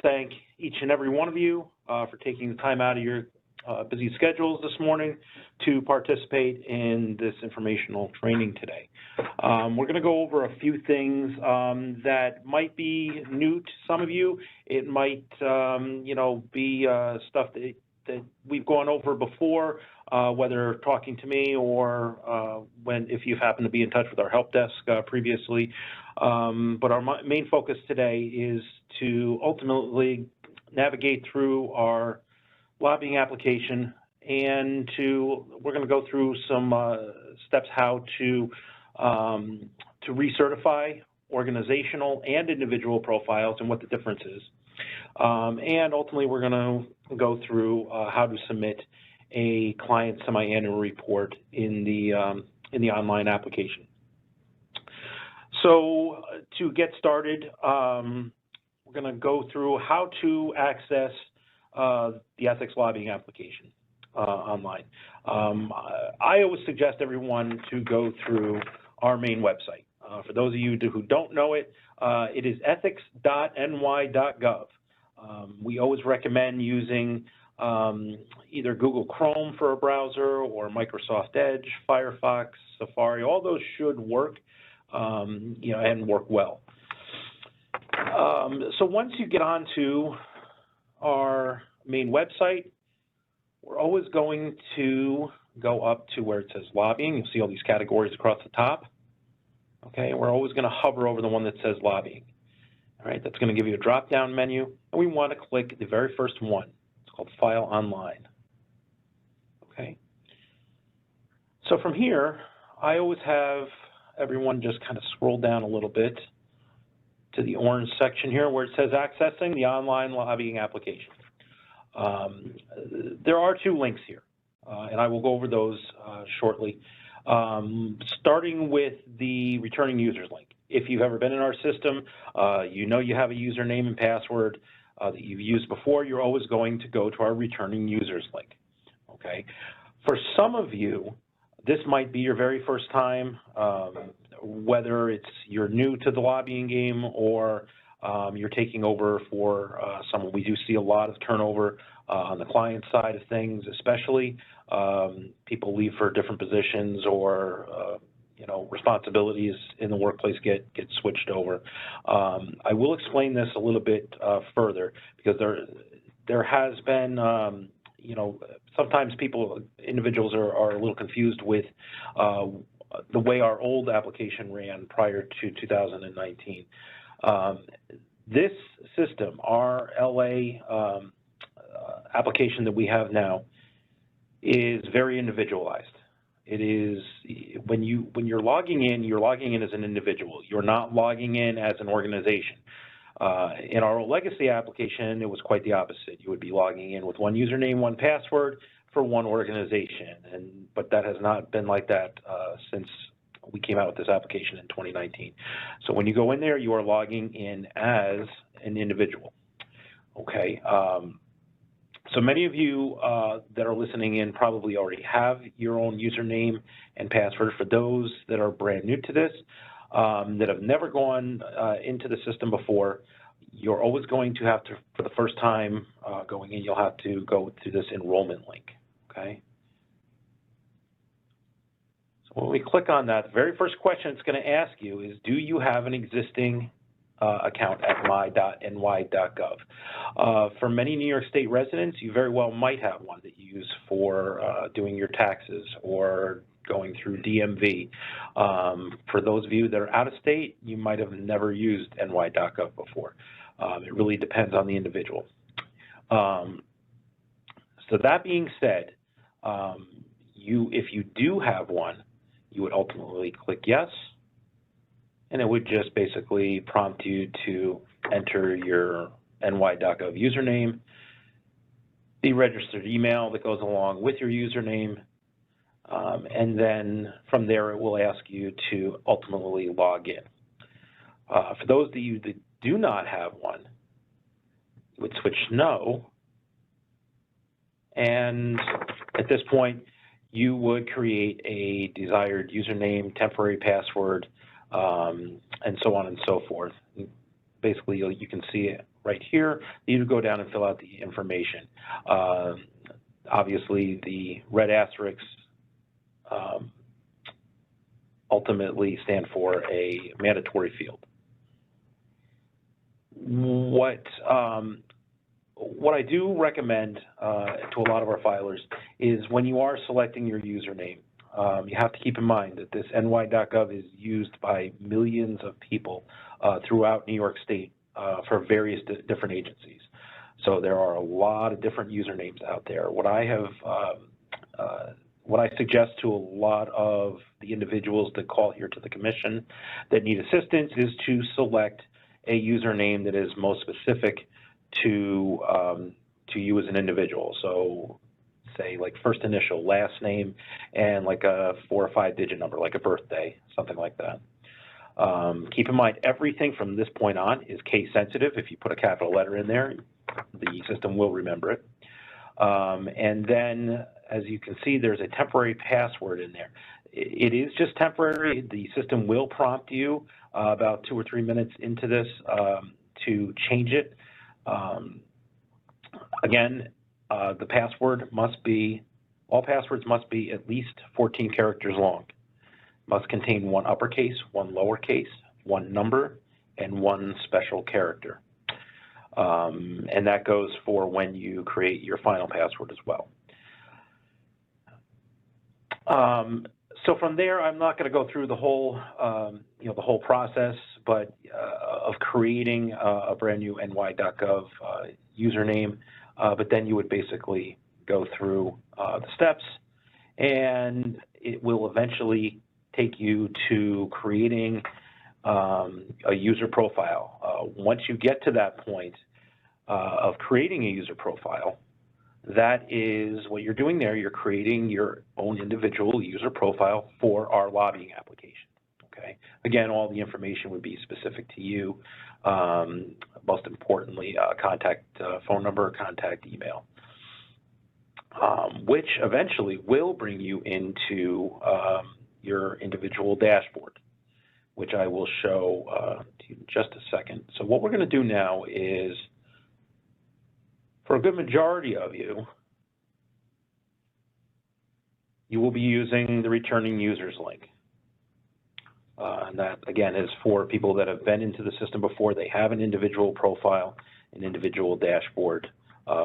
thank each and every one of you for taking the time out of your busy schedules this morning to participate in this informational training today. We're going to go over a few things that might be new to some of you. It might, be stuff that we've gone over before, whether talking to me or if you've happened to be in touch with our help desk previously. But our main focus today is to ultimately navigate through our lobbying application, and we're going to go through some steps how to recertify organizational and individual profiles and what the difference is. And ultimately, we're going to go through how to submit a client semi-annual report in the online application. So to get started, we're going to go through how to access the ethics lobbying application online. I always suggest everyone to go through our main website. For those of you who don't know it, it is ethics.ny.gov. We always recommend using either Google Chrome for a browser or Microsoft Edge, Firefox, Safari. All those should work, and work well. So once you get onto our main website, we're always going to go up to where it says lobbying. You'll see all these categories across the top. Okay, and we're always going to hover over the one that says lobbying. All right, that's going to give you a drop-down menu, and we want to click the very first one. It's called File Online. Okay. So from here, I always have everyone just kind of scroll down a little bit to the orange section here where it says accessing the online lobbying application. There are two links here, and I will go over those shortly. Starting with the returning users link. If you've ever been in our system, you have a username and password that you've used before. You're always going to go to our returning users link. Okay. For some of you, this might be your very first time, whether you're new to the lobbying game or you're taking over for someone. We do see a lot of turnover on the client side of things, especially. People leave for different positions or responsibilities in the workplace get switched over. I will explain this a little bit further because there has been sometimes individuals are a little confused with the way our old application ran prior to 2019. This system, our LA application that we have now, is very individualized. It is when you're logging in as an individual. You're not logging in as an organization. In our old legacy application, it was quite the opposite. You would be logging in with one username, one password for one organization, but that has not been like that since we came out with this application in 2019. So when you go in there, you are logging in as an individual. Okay. So many of you that are listening in probably already have your own username and password. For those that are brand new to this, that have never gone into the system before, you're always going to have to, for the first time going in, you'll have to go to this enrollment link, okay? So when we click on that, the very first question it's going to ask you is, do you have an existing account at my.ny.gov. For many New York State residents, you very well might have one that you use for doing your taxes or going through DMV. For those of you that are out of state, you might have never used ny.gov before. It really depends on the individual. So that being said, if you do have one, you would ultimately click yes, and it would just basically prompt you to enter your ny.gov username, the registered email that goes along with your username, and then from there it will ask you to ultimately log in. For those of you that do not have one, you would switch to no, and at this point you would create a desired username, temporary password, and so on and so forth. basically you can see it right here. You go down and fill out the information. Obviously, the red asterisks ultimately stand for a mandatory field. What I do recommend to a lot of our filers is when you are selecting your username, you have to keep in mind that this ny.gov is used by millions of people throughout New York State for various different agencies. So there are a lot of different usernames out there. What I suggest to a lot of the individuals that call here to the commission that need assistance is to select a username that is most specific to you as an individual. So say like first initial, last name, and like a 4 or 5 digit number, like a birthday, something like that. Keep in mind, everything from this point on is case sensitive. If you put a capital letter in there, the system will remember it. And then, as you can see, there's a temporary password in there. It is just temporary. The system will prompt you about 2 or 3 minutes into this to change it. Again, the password must be, all passwords must be at least 14 characters long. Must contain 1 uppercase, 1 lowercase, 1 number, and 1 special character. And that goes for when you create your final password as well. So from there, I'm not going to go through the whole, the whole process, but of creating a brand new ny.gov username. But then you would basically go through the steps, and it will eventually take you to creating a user profile. Once you get to that point of creating a user profile, that is what you're doing there. You're creating your own individual user profile for our lobbying application. Okay. Again, all the information would be specific to you. Most importantly, contact phone number, contact email, which eventually will bring you into your individual dashboard, which I will show to you in just a second. So what we're going to do now is, for a good majority of you, you will be using the returning users link. And that, again, is for people that have been into the system before. They have an individual profile, an individual dashboard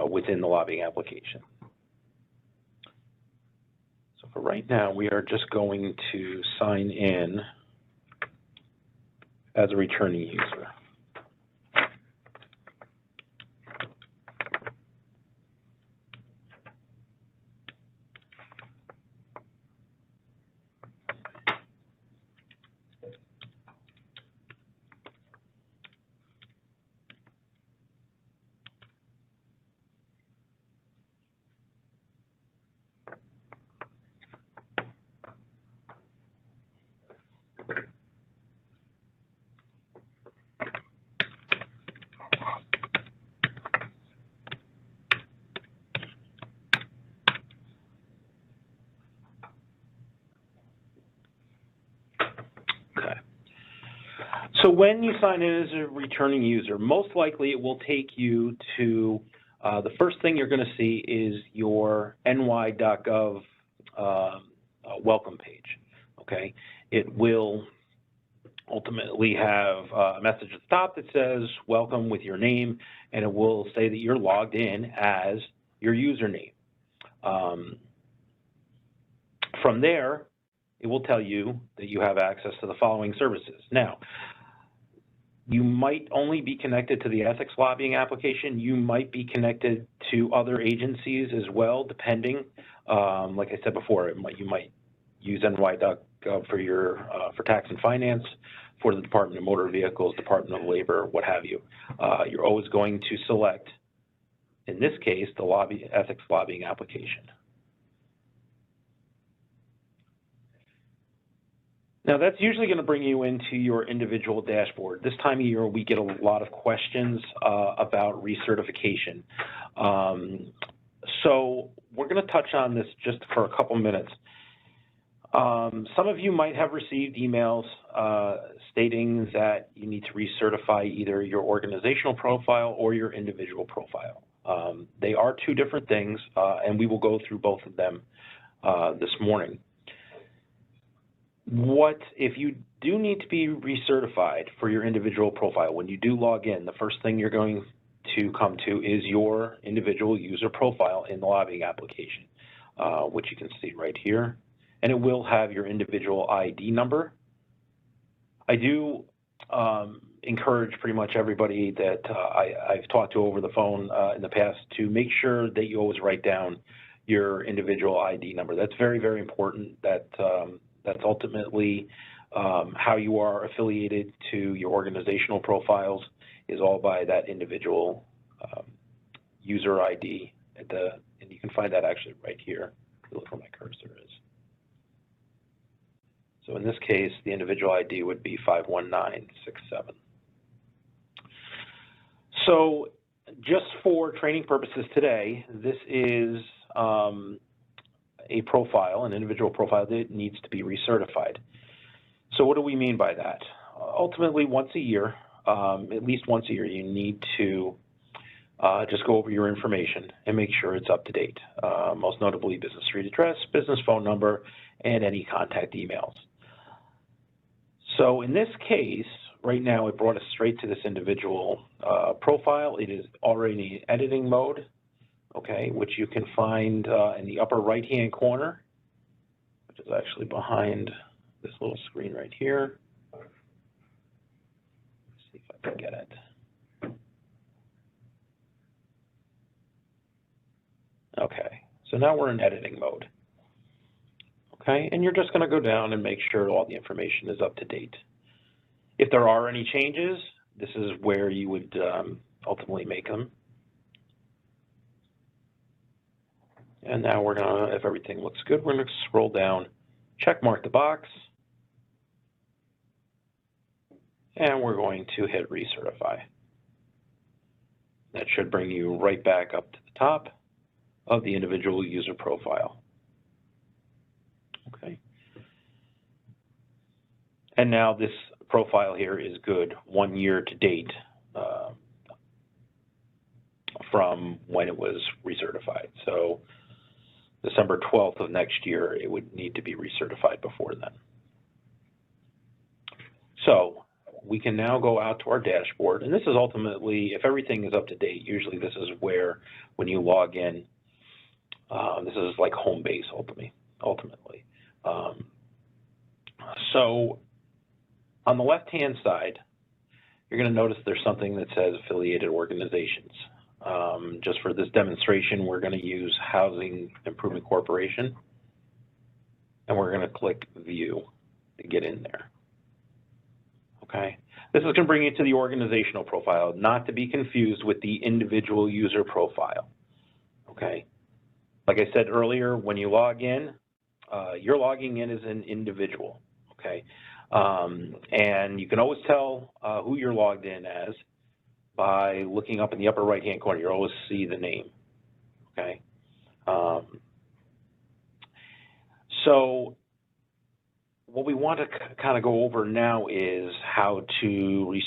within the lobbying application. So for right now, we are just going to sign in as a returning user. So when you sign in as a returning user, most likely it will take you to the first thing you're going to see is your ny.gov welcome page. Okay, it will ultimately have a message at the top that says welcome with your name, and it will say that you're logged in as your username. From there, it will tell you that you have access to the following services. Now, you might only be connected to the ethics lobbying application. You might be connected to other agencies as well, depending. Like I said before, you might use ny.gov for your for tax and finance, for the Department of Motor Vehicles, Department of Labor, what have you. You're always going to select, in this case, the ethics lobbying application. Now, that's usually going to bring you into your individual dashboard. This time of year, we get a lot of questions about recertification. So we're going to touch on this just for a couple minutes. Some of you might have received emails stating that you need to recertify either your organizational profile or your individual profile. They are two different things, and we will go through both of them this morning. If you do need to be recertified for your individual profile, when you do log in, the first thing you're going to come to is your individual user profile in the lobbying application, which you can see right here. And it will have your individual ID number. I do encourage pretty much everybody that I've talked to over the phone in the past to make sure that you always write down your individual ID number. That's very, very important. That's ultimately how you are affiliated to your organizational profiles is all by that individual user ID. And you can find that actually right here. Look where my cursor is. So in this case, the individual ID would be 51967. So just for training purposes today, this is a profile, an individual profile that needs to be recertified. So what do we mean by that? Ultimately, once a year, at least once a year, you need to just go over your information and make sure it's up to date. Most notably, business street address, business phone number, and any contact emails. So in this case, right now it brought us straight to this individual profile. It is already in editing mode, okay, which you can find in the upper right-hand corner, which is actually behind this little screen right here. Let's see if I can get it. Okay, so now we're in editing mode. Okay, and you're just going to go down and make sure all the information is up to date. If there are any changes, this is where you would ultimately make them. And now we're going to, if everything looks good, we're going to scroll down, check mark the box, and we're going to hit recertify. That should bring you right back up to the top of the individual user profile. Okay. And now this profile here is good 1 year to date from when it was recertified. So December 12th of next year, it would need to be recertified before then. So we can now go out to our dashboard, and this is ultimately, if everything is up to date, usually this is where, when you log in, this is like home base ultimately. So on the left-hand side, you're going to notice there's something that says affiliated organizations. Just for this demonstration, we're going to use Housing Improvement Corporation, and we're going to click View to get in there. Okay, this is going to bring you to the organizational profile, not to be confused with the individual user profile. Okay, like I said earlier, when you log in, you're logging in as an individual. Okay, and you can always tell who you're logged in as by looking up in the upper right-hand corner. You always see the name. Okay, so what we want to kind of go over now is how to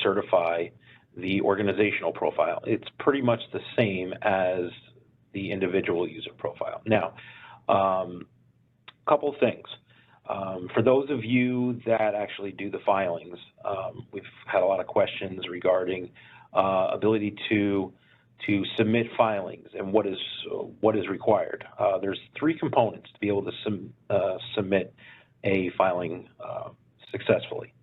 recertify the organizational profile. It's pretty much the same as the individual user profile. Now, a couple things. For those of you that actually do the filings, we've had a lot of questions regarding ability to submit filings and what is required. There's three components to be able to submit a filing successfully.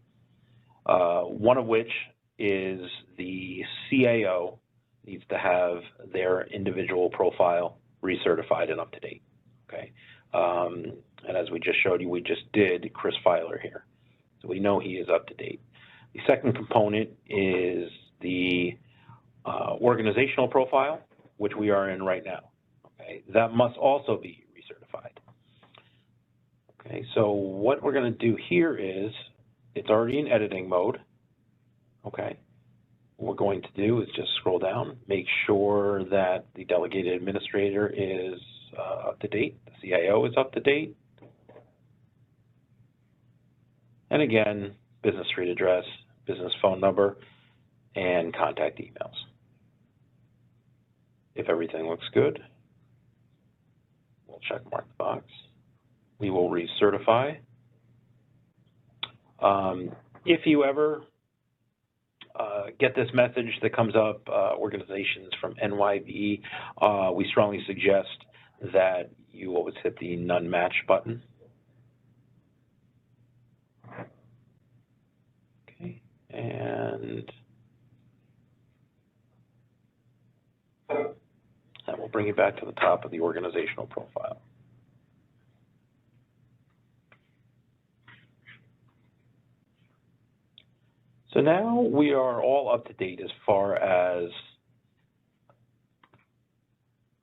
One of which is the CAO needs to have their individual profile recertified and up to date. Okay, and as we just showed you, we just did Chris Filer here, so we know he is up to date. The second component is the organizational profile, which we are in right now. Okay, that must also be recertified. Okay, so what we're going to do here is, it's already in editing mode. Okay, what we're going to do is just scroll down, make sure that the delegated administrator is up to date, the CIO is up to date. And again, business street address, business phone number, and contact emails. If everything looks good, we'll check mark the box. We will recertify. If you ever get this message that comes up, organizations from NYB, we strongly suggest that you always hit the None Match button. Okay, and that will bring you back to the top of the organizational profile. So now we are all up to date as far as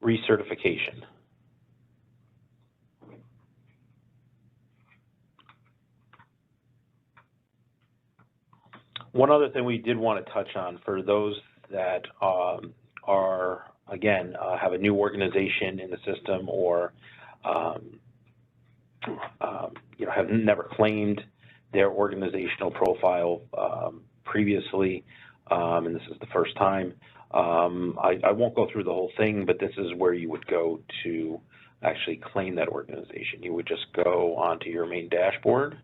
recertification. One other thing we did want to touch on for those that are, again, have a new organization in the system or have never claimed their organizational profile previously, and this is the first time. I won't go through the whole thing, but this is where you would go to actually claim that organization. You would just go onto your main dashboard,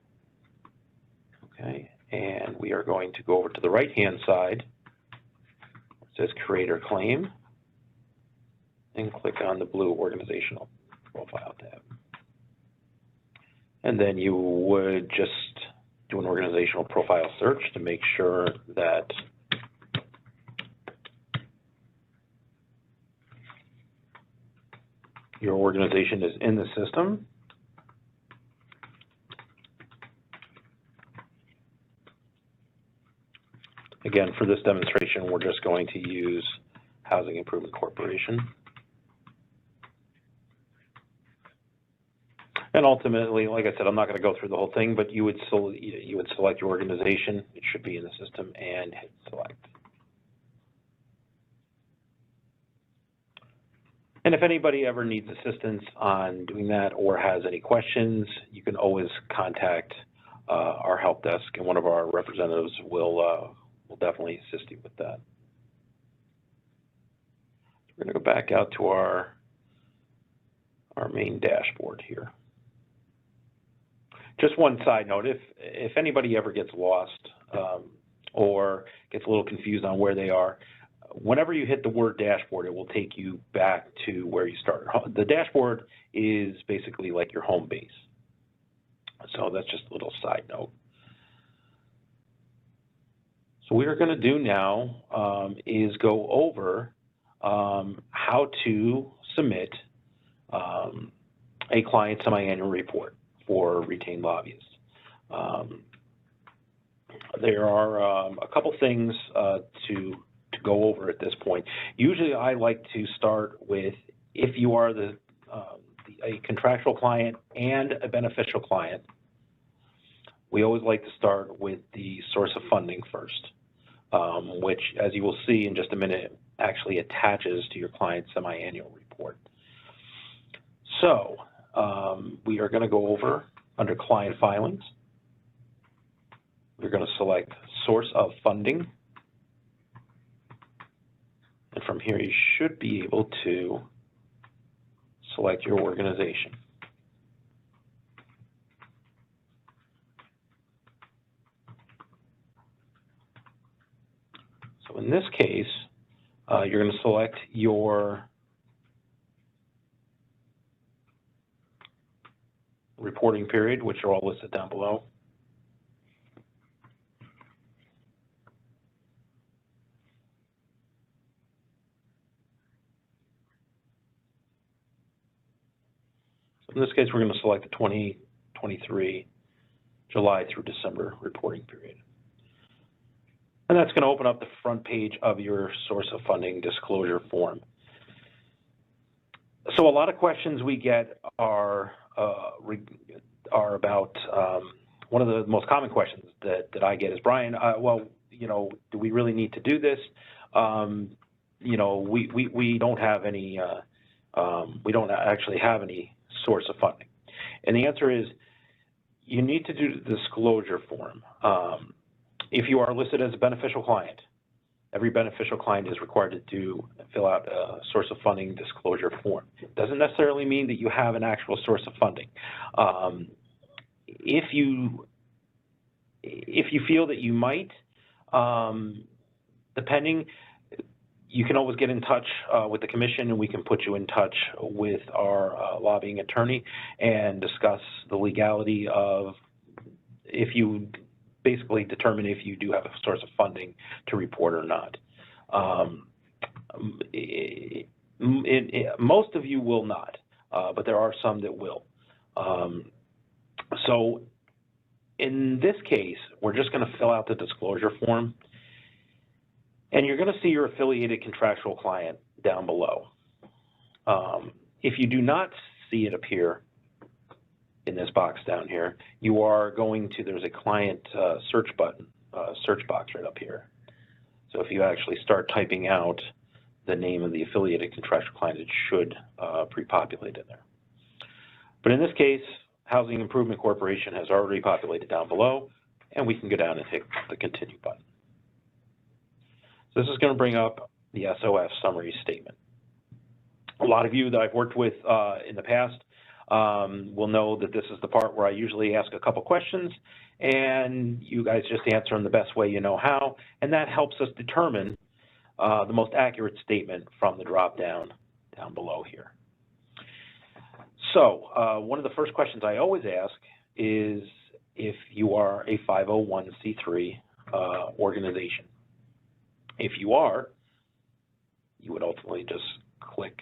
okay, and we are going to go over to the right-hand side. It says Create or Claim, and click on the blue Organizational Profile tab. And then you would just do an organizational profile search to make sure that your organization is in the system. Again, for this demonstration, we're just going to use Housing Improvement Corporation. And ultimately, like I said, I'm not going to go through the whole thing, but you would select your organization. It should be in the system, and hit select. And if anybody ever needs assistance on doing that or has any questions, you can always contact our help desk, and one of our representatives will definitely assist you with that. We're going to go back out to our main dashboard here. Just one side note, if anybody ever gets lost or gets a little confused on where they are, whenever you hit the word dashboard, it will take you back to where you started. The dashboard is basically like your home base. So that's just a little side note. So what we're going to do now is go over how to submit a client semi-annual report for retained lobbyists. There are a couple things to go over at this point. Usually I like to start with, if you are a contractual client and a beneficial client, we always like to start with the source of funding first, which, as you will see in just a minute, actually attaches to your client semi-annual report. So we are going to go over under client filings. We're going to select source of funding. And from here, you should be able to select your organization. So in this case, you're going to select your reporting period, which are all listed down below. So in this case, we're going to select the 2023 July through December reporting period. And that's going to open up the front page of your source of funding disclosure form. So a lot of questions we get are about, one of the most common questions that I get is, Brian, well, do we really need to do this? We don't have any, we don't actually have any source of funding. And the answer is, you need to do the disclosure form. If you are listed as a beneficial client, every beneficial client is required to fill out a source of funding disclosure form. It doesn't necessarily mean that you have an actual source of funding. If you feel that you might, depending, you can always get in touch with the commission, and we can put you in touch with our lobbying attorney and discuss the legality of, if you basically determine if you do have a source of funding to report or not. Most of you will not, but there are some that will. So in this case, we're just going to fill out the disclosure form, and you're going to see your affiliated contractual client down below. If you do not see it appear in this box down here, you are going to, there's a client search button, search box right up here. So if you actually start typing out the name of the affiliated contractual client, it should pre-populate in there. But in this case, Housing Improvement Corporation has already populated down below, and we can go down and hit the continue button. So this is going to bring up the SOF summary statement. A lot of you that I've worked with in the past will know that this is the part where I usually ask a couple questions, and you guys just answer them the best way you know how, and that helps us determine the most accurate statement from the drop-down down below here. So one of the first questions I always ask is if you are a 501c3 organization. If you are, you would ultimately just click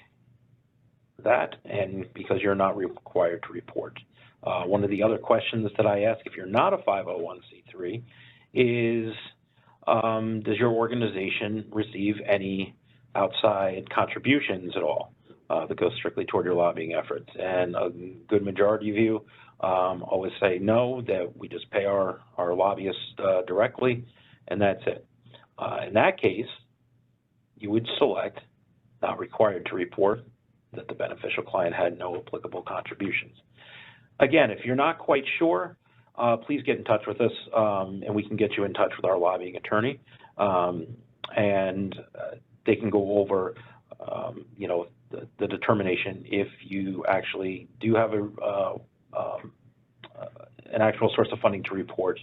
that, and because you're not required to report. One of the other questions that I ask if you're not a 501c3 is, does your organization receive any outside contributions at all that go strictly toward your lobbying efforts? And a good majority of you always say no, that we just pay our lobbyists directly, and that's it. In that case, you would select not required to report, that the beneficial client had no applicable contributions. Again, if you're not quite sure, please get in touch with us, and we can get you in touch with our lobbying attorney, and they can go over, you know, the determination if you actually do have an actual source of funding to report,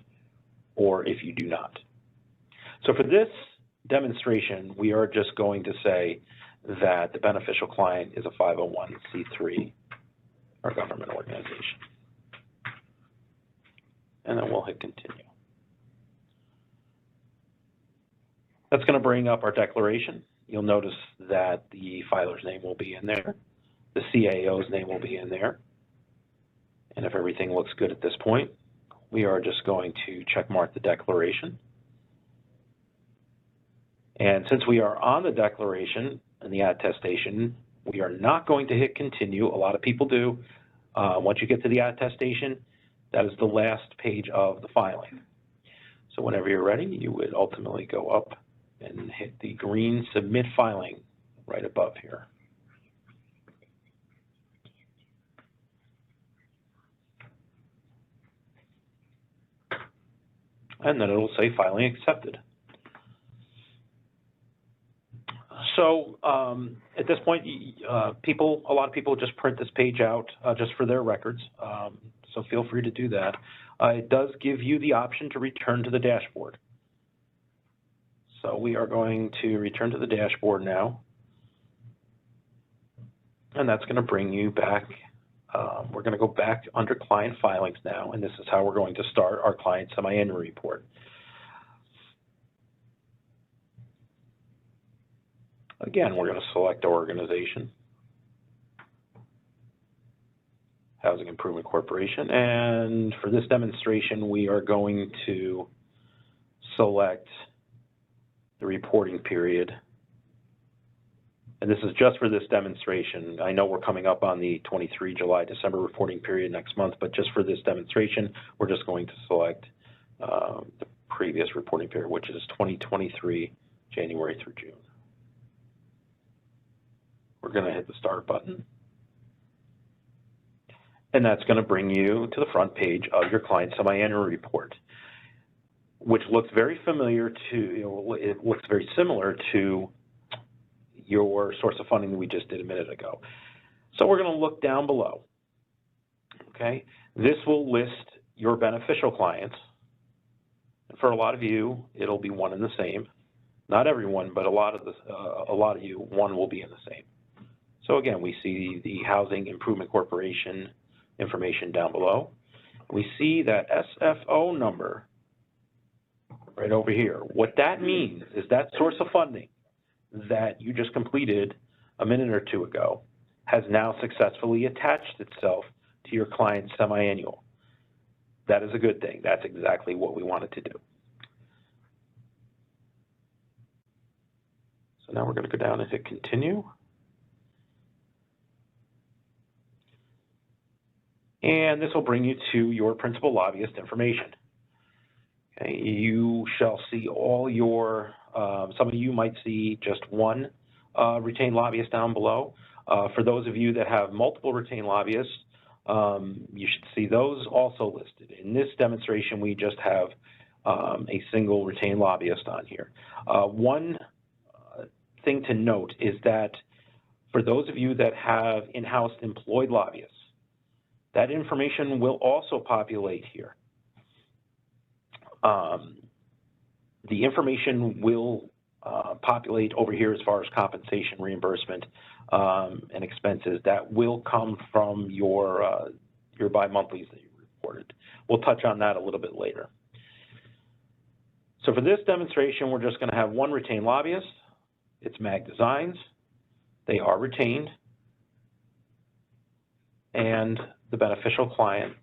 or if you do not. So for this demonstration, we are just going to say that the beneficial client is a 501c3 or government organization. And then we'll hit continue. That's going to bring up our declaration. You'll notice that the filer's name will be in there. The CAO's name will be in there. And if everything looks good at this point, we are just going to check mark the declaration. And since we are on the declaration and the attestation, we are not going to hit continue. A lot of people do. Once you get to the attestation, that is the last page of the filing. So whenever you're ready, you would ultimately go up and hit the green submit filing right above here. And then it'll say filing accepted. So at this point, a lot of people just print this page out just for their records. So feel free to do that. It does give you the option to return to the dashboard. So we are going to return to the dashboard now. And that's going to bring you back. We're going to go back under client filings now, and this is how we're going to start our client semi-annual report. Again, we're going to select our organization, Housing Improvement Corporation, and for this demonstration, we are going to select the reporting period. And this is just for this demonstration. I know we're coming up on the 23 July, December reporting period next month, but just for this demonstration, we're just going to select the previous reporting period, which is 2023, January through June. We're going to hit the start button. And that's going to bring you to the front page of your client semi-annual report, which looks very familiar to, it looks very similar to your source of funding that we just did a minute ago. So we're going to look down below, okay? This will list your beneficial clients. And for a lot of you, it'll be one and the same. Not everyone, but a lot of you, one will be in the same. So again, we see the Housing Improvement Corporation information down below. We see that SFO number right over here. What that means is that source of funding that you just completed a minute or two ago has now successfully attached itself to your client's semi-annual. That is a good thing. That's exactly what we wanted to do. So now we're going to go down and hit continue. And this will bring you to your principal lobbyist information. Okay, you shall see all your, some of you might see just one retained lobbyist down below. For those of you that have multiple retained lobbyists, you should see those also listed. In this demonstration, we just have a single retained lobbyist on here. One thing to note is that for those of you that have in-house employed lobbyists, that information will also populate here. The information will populate over here as far as compensation, reimbursement, and expenses that will come from your bi-monthlies that you reported. We'll touch on that a little bit later. So for this demonstration, we're just going to have one retained lobbyist. It's Mag Designs. They are retained. And the beneficial client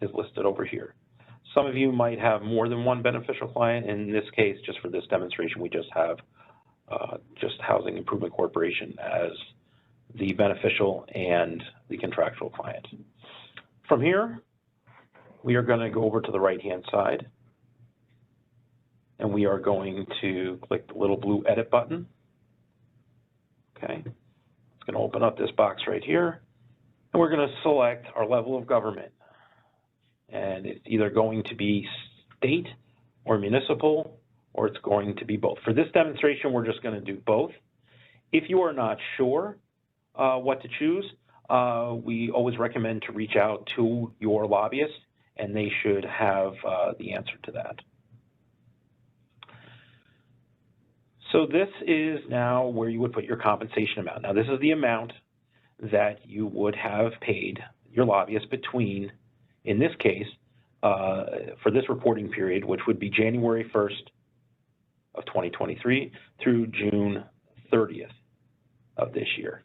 is listed over here. Some of you might have more than one beneficial client. In this case, just for this demonstration, we just have just Housing Improvement Corporation as the beneficial and the contractual client. From here, we are going to go over to the right-hand side, and we are going to click the little blue edit button. Okay, it's going to open up this box right here, and we're going to select our level of government. And it's either going to be state or municipal, or it's going to be both. For this demonstration, we're just going to do both. If you are not sure what to choose, we always recommend to reach out to your lobbyist, and they should have the answer to that. So this is now where you would put your compensation amount. Now, this is the amount that you would have paid your lobbyist between, in this case, for this reporting period, which would be January 1st of 2023 through June 30th of this year.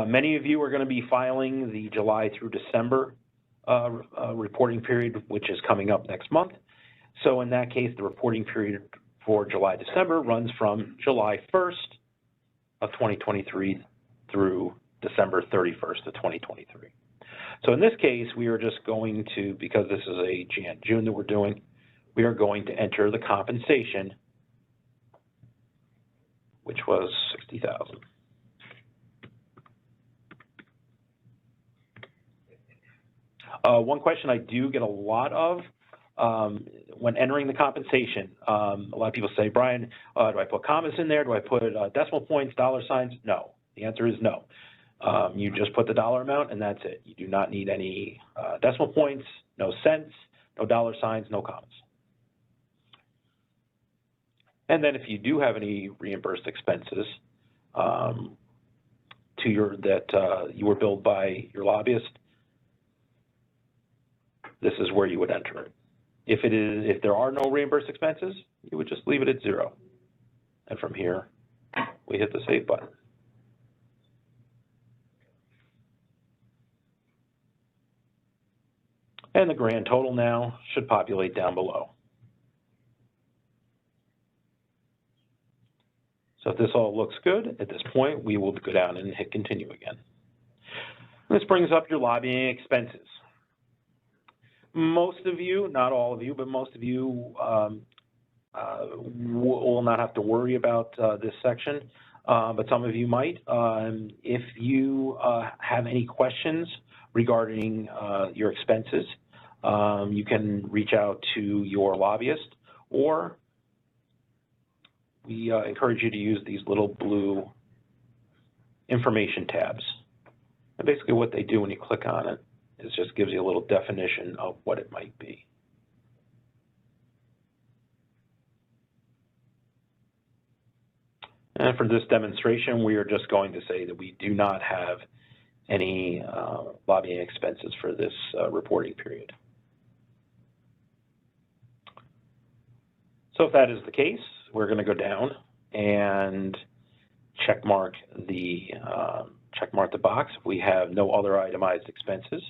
Many of you are going to be filing the July through December reporting period, which is coming up next month. So in that case, the reporting period for July-December runs from July 1st of 2023 through December 31st of 2023. So in this case, we are just going to, because this is a June that we're doing, we are going to enter the compensation, which was $60,000. One question I do get a lot of when entering the compensation, a lot of people say, Brian, do I put commas in there? Do I put decimal points, dollar signs? No. The answer is no. You just put the dollar amount, and that's it. You do not need any decimal points, no cents, no dollar signs, no commas. And then if you do have any reimbursed expenses that you were billed by your lobbyist, this is where you would enter it. If there are no reimbursed expenses, you would just leave it at 0. And from here, we hit the save button. And the grand total now should populate down below. So if this all looks good, at this point, we will go down and hit continue again. This brings up your lobbying expenses. Most of you, not all of you, but most of you will not have to worry about this section, but some of you might. If you have any questions regarding your expenses, you can reach out to your lobbyist, or we encourage you to use these little blue information tabs. And basically what they do when you click on it is just gives you a little definition of what it might be. And for this demonstration, we are just going to say that we do not have any lobbying expenses for this reporting period. So if that is the case, we're going to go down and check mark the box if we have no other itemized expenses.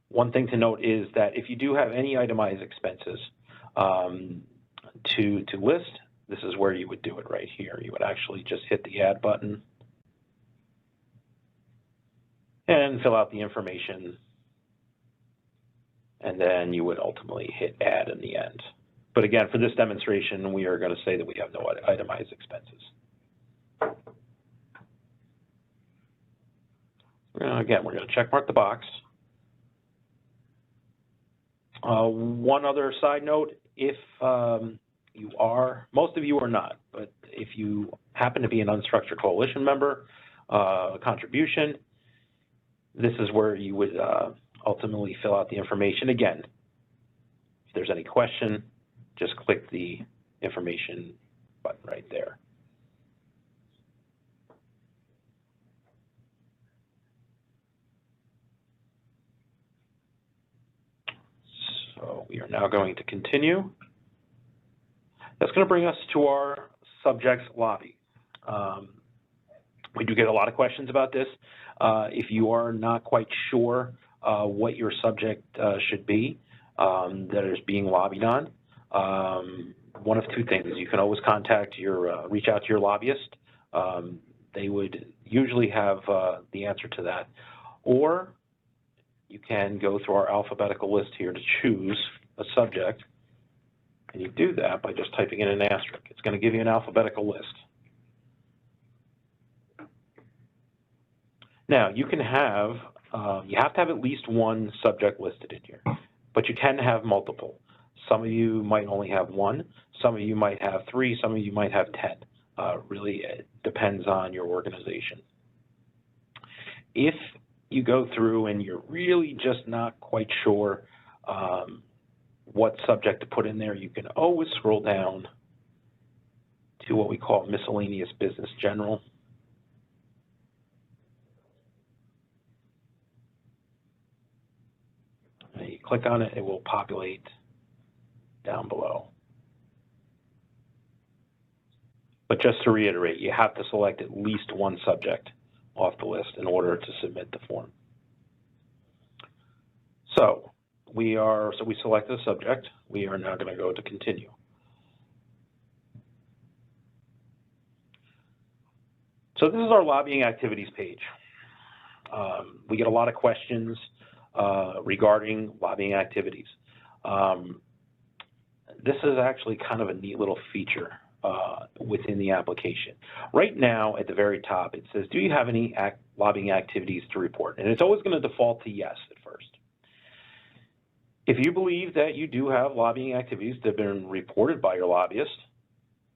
One thing to note is that if you do have any itemized expenses to list, this is where you would do it right here. You would actually just hit the add button and fill out the information, and then you would ultimately hit add in the end. But again, for this demonstration, we are going to say that we have no itemized expenses. Again, we're going to check mark the box. One other side note, if you are, most of you are not, but if you happen to be an Unstructured Coalition member, contribution, this is where you would ultimately fill out the information. Again, if there's any question, just click the information button right there. So we are now going to continue. That's going to bring us to our subjects lobby. We do get a lot of questions about this. If you are not quite sure what your subject should be that is being lobbied on, one of two things. You can always contact your, reach out to your lobbyist. They would usually have the answer to that. Or you can go through our alphabetical list here to choose a subject. And you do that by just typing in an asterisk. It's going to give you an alphabetical list. Now, you can have, you have to have at least one subject listed in here, but you can have multiple. Some of you might only have one, some of you might have 3, some of you might have 10. Really, it depends on your organization. If you go through and you're really just not quite sure what subject to put in there, you can always scroll down to what we call miscellaneous business general. And you click on it, it will populate down below. But just to reiterate, you have to select at least one subject off the list in order to submit the form. So we selected a subject. We are now going to go to continue. So this is our lobbying activities page. We get a lot of questions regarding lobbying activities. This is actually kind of a neat little feature within the application. Right now, at the very top, it says, do you have any lobbying activities to report? And it's always going to default to yes at first. If you believe that you do have lobbying activities that have been reported by your lobbyist,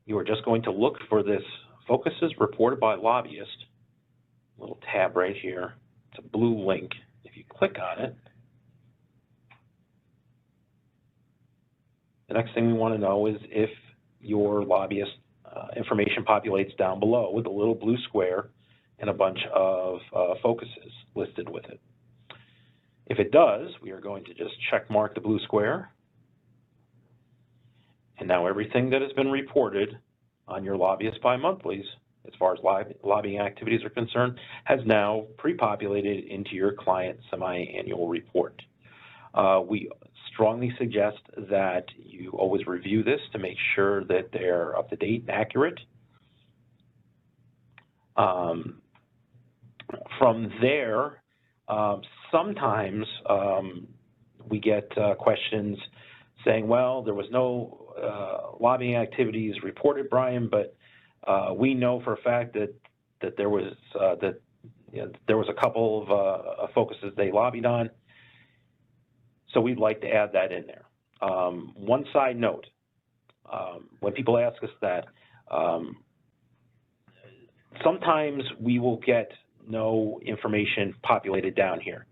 you are just going to look for this focuses reported by lobbyist, little tab right here. It's a blue link. If you click on it, the next thing we want to know is if your lobbyist information populates down below with a little blue square and a bunch of focuses listed with it. If it does, we are going to just check mark the blue square. And now everything that has been reported on your lobbyist bi-monthlies, as far as lobbying activities are concerned, has now pre-populated into your client semi-annual report. We strongly suggest that you always review this to make sure that they're up to date and accurate. From there, sometimes we get questions saying, well, there was no lobbying activities reported, Brian, but we know for a fact that there was that there was a couple of focuses they lobbied on, so we'd like to add that in there. One side note, when people ask us that, sometimes we will get no information populated down here.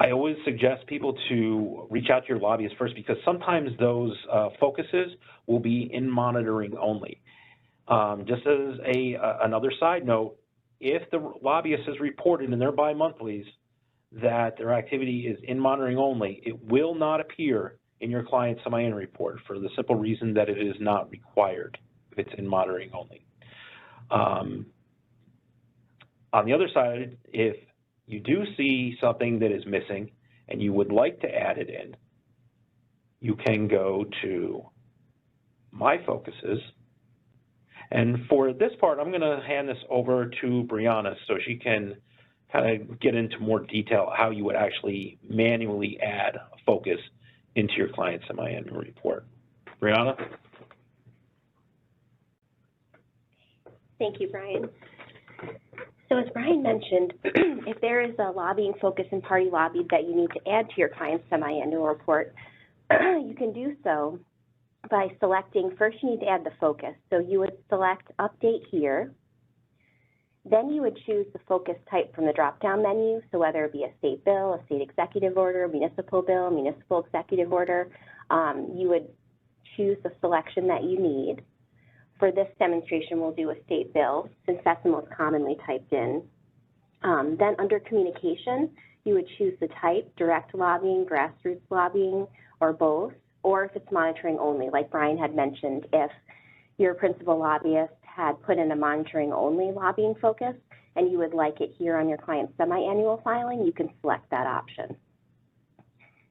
I always suggest people to reach out to your lobbyist first, because sometimes those focuses will be in monitoring only. Just as another side note, if the lobbyist has reported in their bi-monthlies that their activity is in monitoring only, it will not appear in your client semi-annual report for the simple reason that it is not required if it's in monitoring only. On the other side, if you do see something that is missing and you would like to add it in, you can go to My Focuses. And for this part, I'm going to hand this over to Brianna so she can kind of get into more detail how you would actually manually add a focus into your client semi-annual report. Brianna? Thank you, Brian. So as Brian mentioned, if there is a lobbying focus and party lobbied that you need to add to your client's semi-annual report, you can do so by selecting, first you need to add the focus. So you would select Update here. Then you would choose the focus type from the drop-down menu, so whether it be a state bill, a state executive order, municipal bill, municipal executive order, you would choose the selection that you need. For this demonstration, we'll do a state bill, since that's the most commonly typed in. Then under communication, you would choose the type, direct lobbying, grassroots lobbying, or both, or if it's monitoring only, like Brian had mentioned, if your principal lobbyist had put in a monitoring only lobbying focus and you would like it here on your client's semi-annual filing, you can select that option.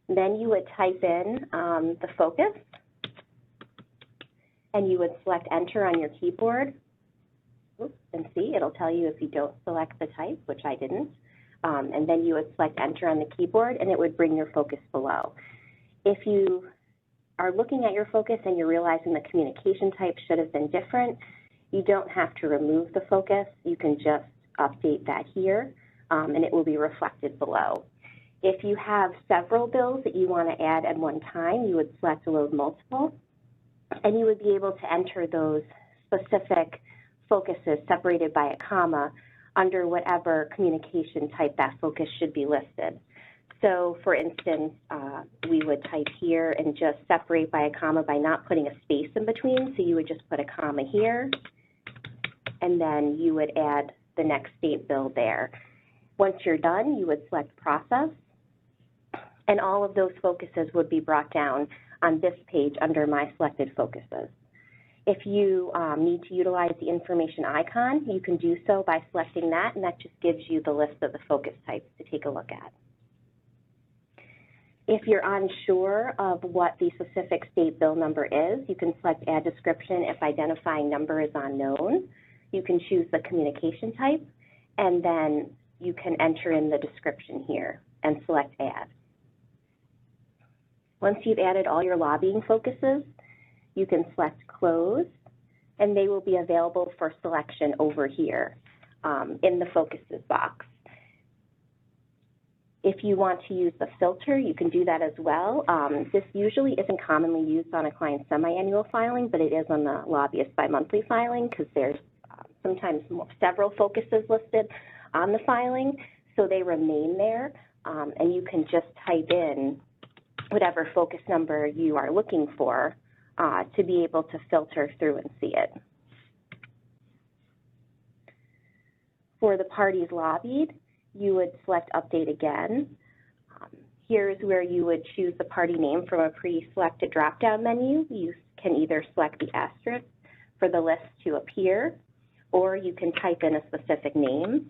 Then you would type in the focus, and you would select Enter on your keyboard. Oops, and see, it'll tell you if you don't select the type, which I didn't. And then you would select Enter on the keyboard, and it would bring your focus below. If you are looking at your focus and you're realizing the communication type should have been different, you don't have to remove the focus. You can just update that here, and it will be reflected below. If you have several bills that you want to add at one time, you would select Load Multiple, and you would be able to enter those specific focuses separated by a comma under whatever communication type that focus should be listed. So for instance, we would type here and just separate by a comma by not putting a space in between. So you would just put a comma here, and then you would add the next state bill there. Once you're done, you would select Process, and all of those focuses would be brought down on this page under My Selected Focuses. If you need to utilize the information icon, you can do so by selecting that, and that just gives you the list of the focus types to take a look at. If you're unsure of what the specific state bill number is, you can select Add Description if identifying number is unknown. You can choose the communication type, and then you can enter in the description here and select Add. Once you've added all your lobbying focuses, you can select Close, and they will be available for selection over here in the Focuses box. If you want to use the filter, you can do that as well. This usually isn't commonly used on a client semi-annual filing, but it is on the lobbyist bi-monthly filing because there's sometimes several focuses listed on the filing, so they remain there, and you can just type in whatever focus number you are looking for to be able to filter through and see it. For the parties lobbied, you would select Update again. Here's where you would choose the party name from a pre-selected drop-down menu. You can either select the asterisk for the list to appear, or you can type in a specific name.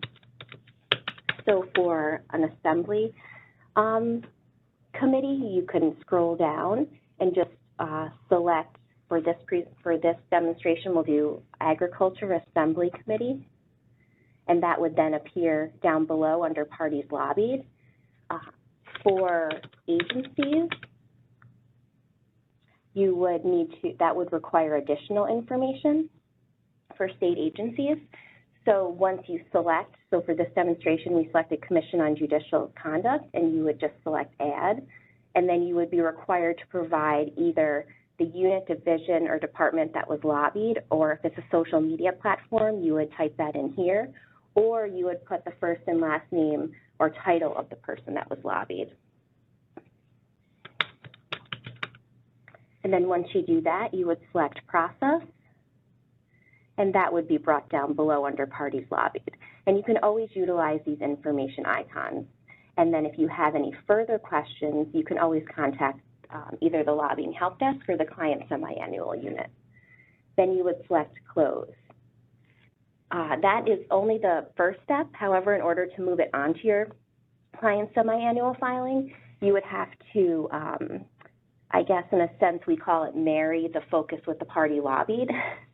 So for an assembly committee, you can scroll down and just select, for this demonstration, we'll do Agriculture Assembly Committee, and that would then appear down below under Parties Lobbied. For agencies, you would need to, that would require additional information for state agencies. So once you select, so for this demonstration, we selected Commission on Judicial Conduct, and you would just select Add, and then you would be required to provide either the unit, division, or department that was lobbied, or if it's a social media platform, you would type that in here, or you would put the first and last name or title of the person that was lobbied. And then once you do that, you would select Process, and that would be brought down below under Parties Lobbied. And you can always utilize these information icons. And then if you have any further questions, you can always contact either the lobbying help desk or the client semi-annual unit. Then you would select Close. That is only the first step. However, in order to move it onto your client semi-annual filing, you would have to, I guess in a sense we call it marry the focus with the party lobbied.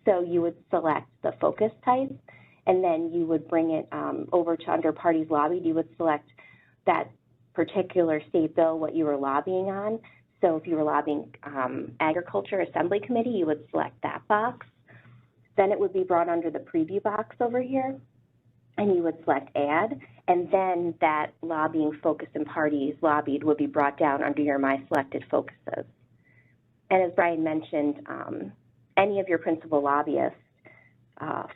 So you would select the focus type, and then you would bring it over to under parties lobbied. You would select that particular state bill, what you were lobbying on. So if you were lobbying Agriculture Assembly Committee, you would select that box. Then it would be brought under the preview box over here, and you would select Add, and then that lobbying focus and parties lobbied would be brought down under your My Selected Focuses. And as Brian mentioned, any of your principal lobbyists,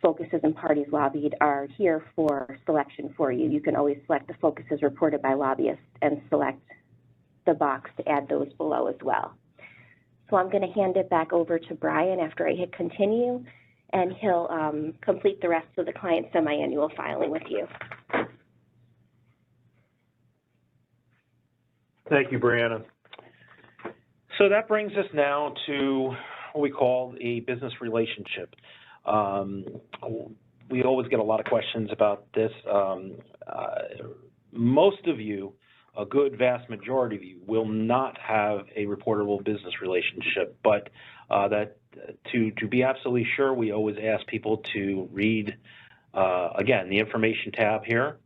focuses and parties lobbied are here for selection for you. You can always select the focuses reported by lobbyists and select the box to add those below as well. So I'm going to hand it back over to Brian after I hit continue, and he'll complete the rest of the client semi-annual filing with you. Thank you, Brianna. So that brings us now to what we call a business relationship. We always get a lot of questions about this. Most of you, a good vast majority of you, will not have a reportable business relationship, but to be absolutely sure, we always ask people to read, again, the information tab here.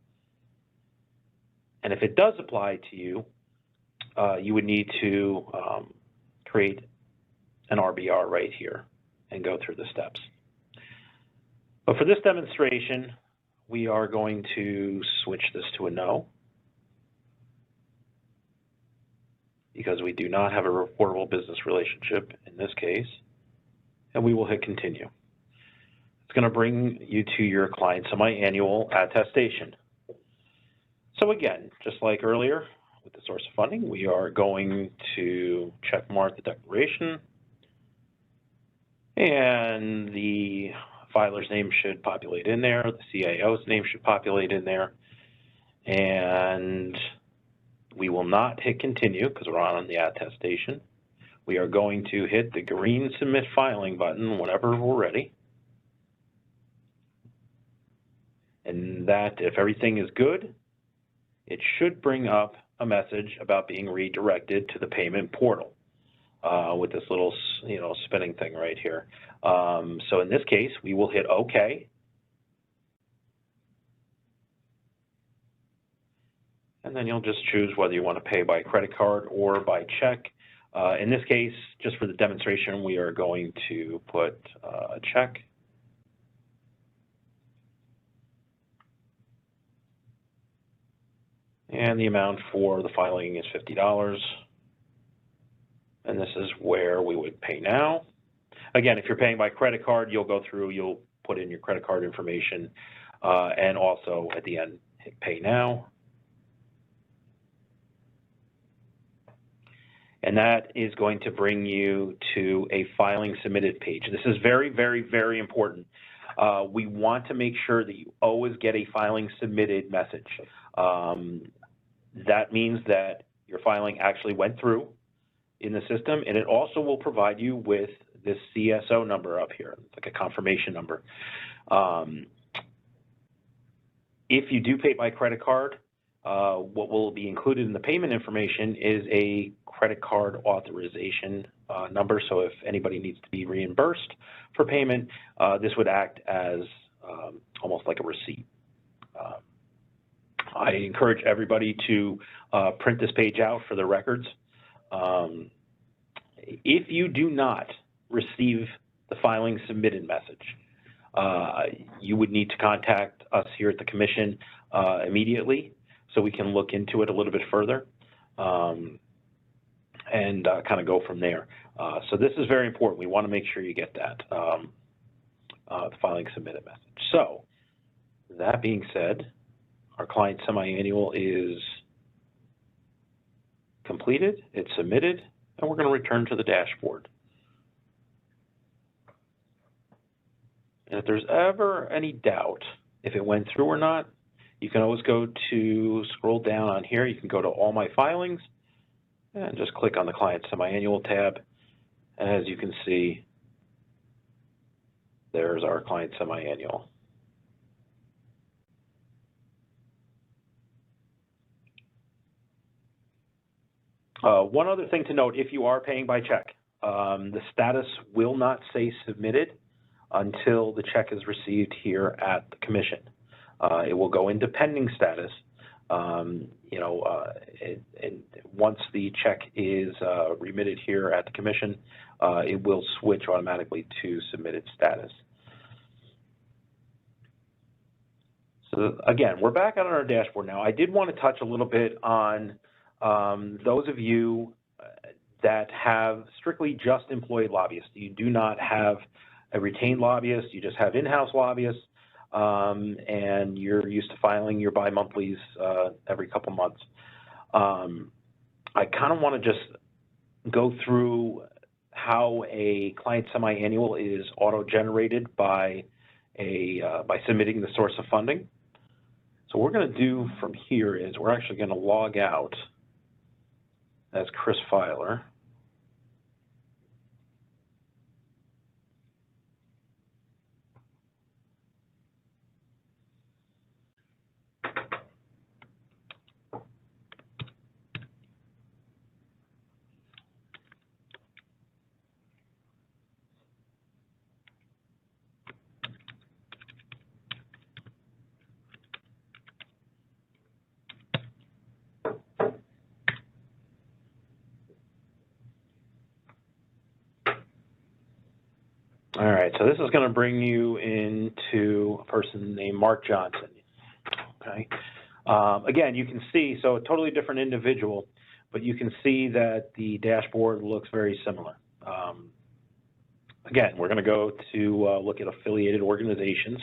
And if it does apply to you, you would need to create an RBR right here and go through the steps. But for this demonstration, we are going to switch this to a no, because we do not have a reportable business relationship in this case, and we will hit continue. It's going to bring you to your client semi-annual attestation. So again, just like earlier with the source of funding, we are going to check mark the declaration, and the filer's name should populate in there, the CAO's name should populate in there, and we will not hit continue because we're on the attestation. We are going to hit the green submit filing button whenever we're ready. And that, if everything is good, it should bring up a message about being redirected to the payment portal with this little, spinning thing right here. So in this case, we will hit OK. And then you'll just choose whether you want to pay by credit card or by check. In this case, just for the demonstration, we are going to put a check. And the amount for the filing is $50. And this is where we would pay now. Again, if you're paying by credit card, you'll go through, you'll put in your credit card information, and also at the end, hit pay now. And that is going to bring you to a filing submitted page. This is very, very, very important. We want to make sure that you always get a filing submitted message. That means that your filing actually went through in the system, and it also will provide you with this CSO number up here, like a confirmation number. If you do pay by credit card, what will be included in the payment information is a credit card authorization number. So if anybody needs to be reimbursed for payment, this would act as almost like a receipt. I encourage everybody to print this page out for the records. If you do not receive the filing submitted message, you would need to contact us here at the Commission immediately so we can look into it a little bit further and kind of go from there. So this is very important. We want to make sure you get that, the filing submitted message. So that being said, our client semi-annual is completed, it's submitted, and we're going to return to the dashboard. And if there's ever any doubt if it went through or not, you can always go to, scroll down on here, you can go to All My Filings, and just click on the Client Semi-Annual tab. And as you can see, there's our Client Semi-Annual. One other thing to note, if you are paying by check, the status will not say submitted until the check is received here at the Commission. It will go into pending status, and once the check is remitted here at the Commission, it will switch automatically to submitted status. So again, we're back on our dashboard now. I did want to touch a little bit on those of you that have strictly just employed lobbyists. You do not have a retained lobbyist, you just have in-house lobbyists, and you're used to filing your bi-monthlies every couple months. I kind of want to just go through how a client semi-annual is auto-generated by submitting the source of funding. So what we're going to do from here is we're actually going to log out as Chris Filer. All right, so this is going to bring you into a person named Mark Johnson. Okay. Again, you can see, so a totally different individual, but you can see that the dashboard looks very similar. Again, we're going to go to look at affiliated organizations.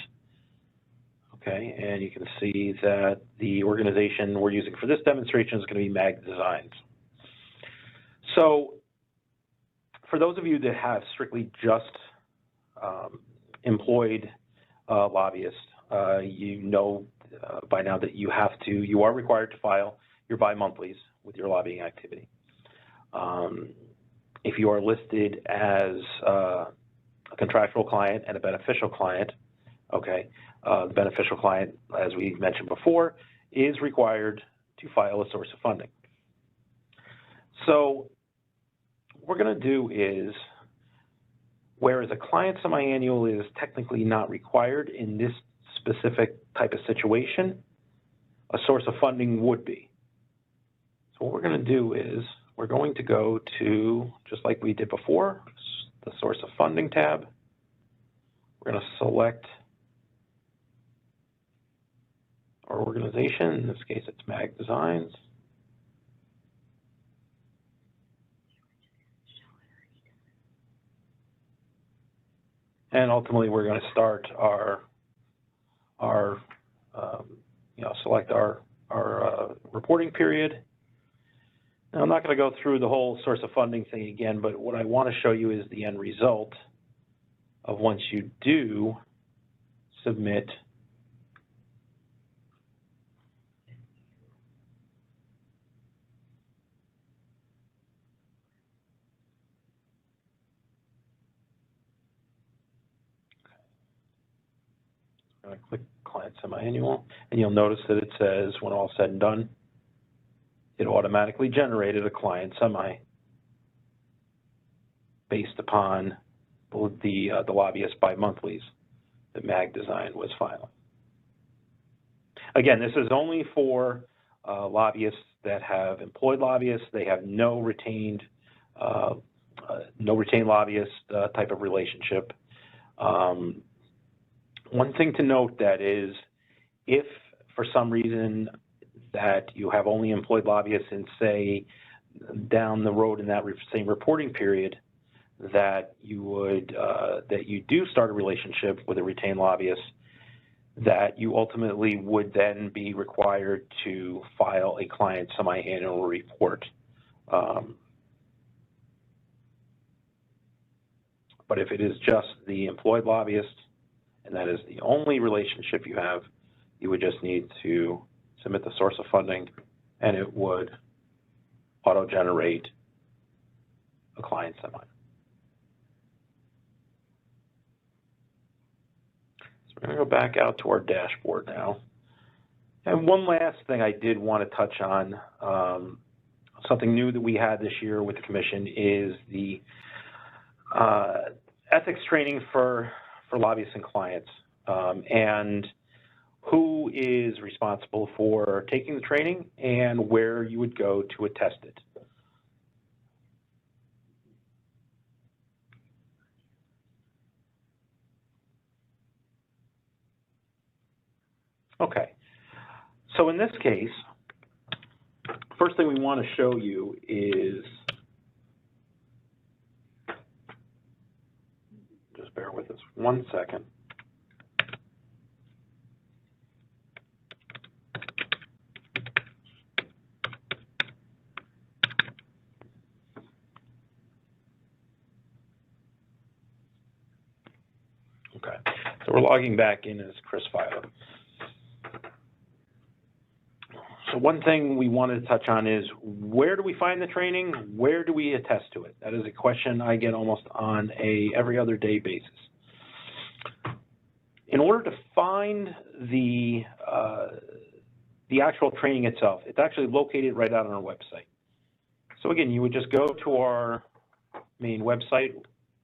Okay, and you can see that the organization we're using for this demonstration is going to be Mag Designs. So for those of you that have strictly just employed lobbyists, you know by now that you are required to file your bi-monthlies with your lobbying activity. If you are listed as a contractual client and a beneficial client, okay, the beneficial client, as we mentioned before, is required to file a source of funding. So what we're going to do is, whereas a client semi-annual is technically not required in this specific type of situation, a source of funding would be. So what we're going to do is we're going to go to, just like we did before, the source of funding tab. We're going to select our organization. In this case, it's Mag Designs. And ultimately, we're going to start select our reporting period. Now, I'm not going to go through the whole source of funding thing again, but what I want to show you is the end result of once you do submit I'm going to click Client Semi-Annual, and you'll notice that it says, when all said and done, it automatically generated a client semi based upon the lobbyist bi-monthlies that Mag Design was filing. Again, this is only for lobbyists that have employed lobbyists. They have no retained lobbyist type of relationship. One thing to note that is, if for some reason that you have only employed lobbyists and say down the road in that same reporting period that you would that you do start a relationship with a retained lobbyist, that you ultimately would then be required to file a client semi-annual report. But if it is just the employed lobbyist, and that is the only relationship you have, you would just need to submit the source of funding, and it would auto-generate a client semi. So we're going to go back out to our dashboard now. And one last thing I did want to touch on, something new that we had this year with the Commission is the ethics training for lobbyists and clients, and who is responsible for taking the training and where you would go to attest it. Okay, so in this case, first thing we want to show you is, just bear with us 1 second. Okay, so we're logging back in as Chris Filer. So one thing we wanted to touch on is, where do we find the training? Where do we attest to it? That is a question I get almost on a every other day basis. In order to find the actual training itself, it's actually located right out on our website. So again, you would just go to our main website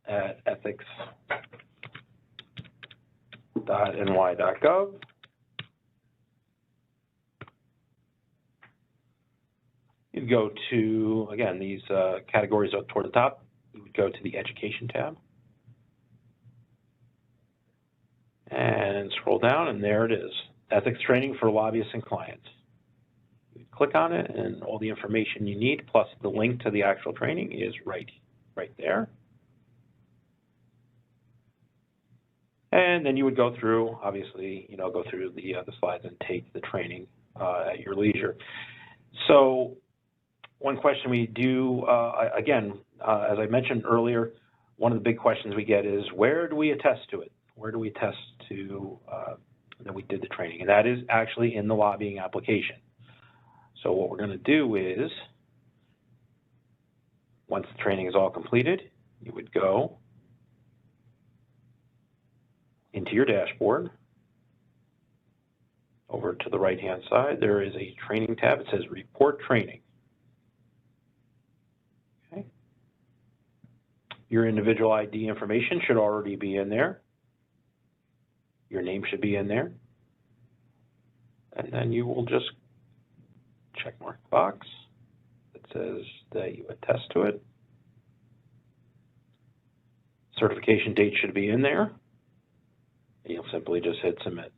at ethics.ny.gov. You'd go to, again, these categories up toward the top. You would go to the Education tab. And scroll down, and there it is, Ethics Training for Lobbyists and Clients. You click on it, and all the information you need, plus the link to the actual training, is right there. And then you would go through, obviously, go through the slides and take the training at your leisure. So one question we do, again, as I mentioned earlier, one of the big questions we get is, where do we attest to it? Where do we attest to that we did the training? And that is actually in the lobbying application. So what we're going to do is, once the training is all completed, you would go into your dashboard. Over to the right-hand side, there is a training tab. It says Report Training. Okay. Your individual ID information should already be in there. Your name should be in there. And then you will just check mark the box that says that you attest to it. Certification date should be in there. And you'll simply just hit Submit.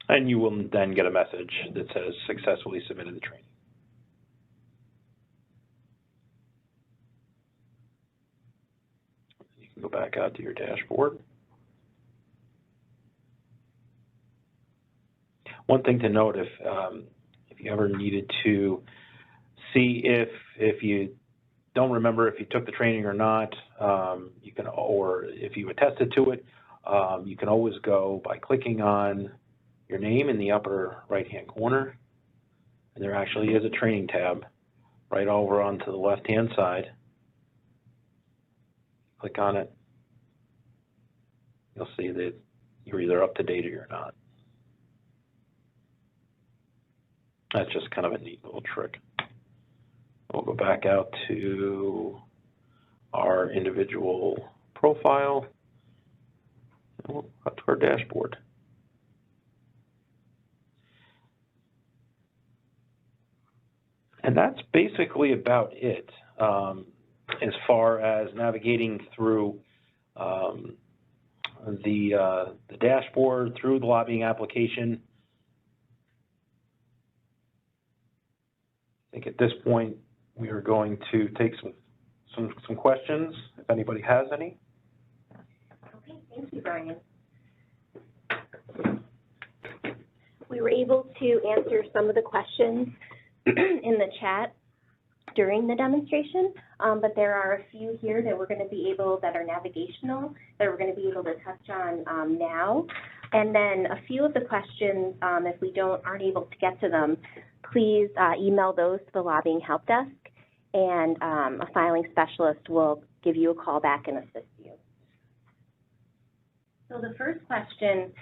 And you will then get a message that says successfully submitted the training. You can go back out to your dashboard. One thing to note, if you ever needed to see if you don't remember if you took the training or not, you can, or if you attested to it, you can always go by clicking on your name in the upper right-hand corner, and there actually is a training tab right over onto the left-hand side. Click on it. You'll see that you're either up to date or you're not. That's just kind of a neat little trick. We'll go back out to our individual profile, and we'll go to our dashboard. And that's basically about it. as far as navigating through the dashboard, through the lobbying application. I think at this point we are going to take some questions, if anybody has any. Okay, thank you, Brian. We were able to answer some of the questions in the chat during the demonstration, but there are a few here that we're going to be able, that are navigational, that we're going to be able to touch on now. And then a few of the questions, if we aren't able to get to them, please email those to the Lobbying Help Desk, and a filing specialist will give you a call back and assist you. So the first question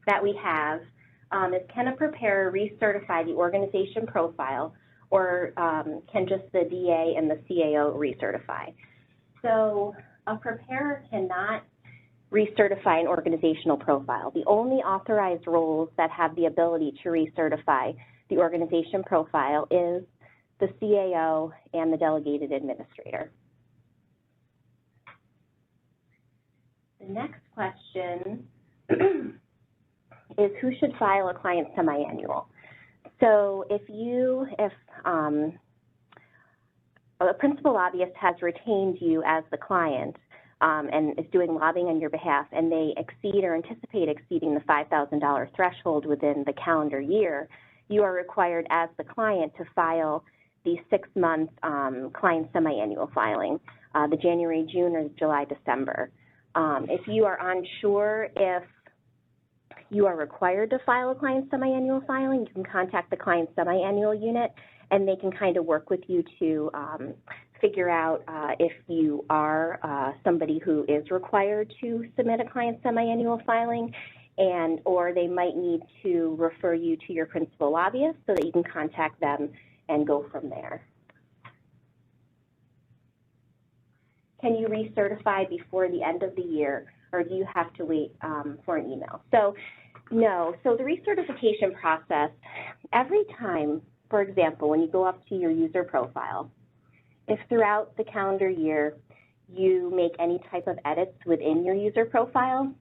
that we have is, can a preparer recertify the organization profile, or can just the DA and the CAO recertify? So a preparer cannot recertify an organizational profile. The only authorized roles that have the ability to recertify the organization profile is the CAO and the delegated administrator. The next question is, who should file a client semi-annual? So if a principal lobbyist has retained you as the client and is doing lobbying on your behalf, and they exceed or anticipate exceeding the $5,000 threshold within the calendar year, you are required as the client to file the 6-month client semi-annual filing, the January, June, or July, December. If you are unsure if you are required to file a client semi-annual filing, you can contact the client semi-annual unit, and they can kind of work with you to figure out if you are somebody who is required to submit a client semi-annual filing, or they might need to refer you to your principal lobbyist so that you can contact them and go from there. Can you recertify before the end of the year, or do you have to wait for an email? So no. So the recertification process, every time, for example, when you go up to your user profile, if throughout the calendar year you make any type of edits within your user profile,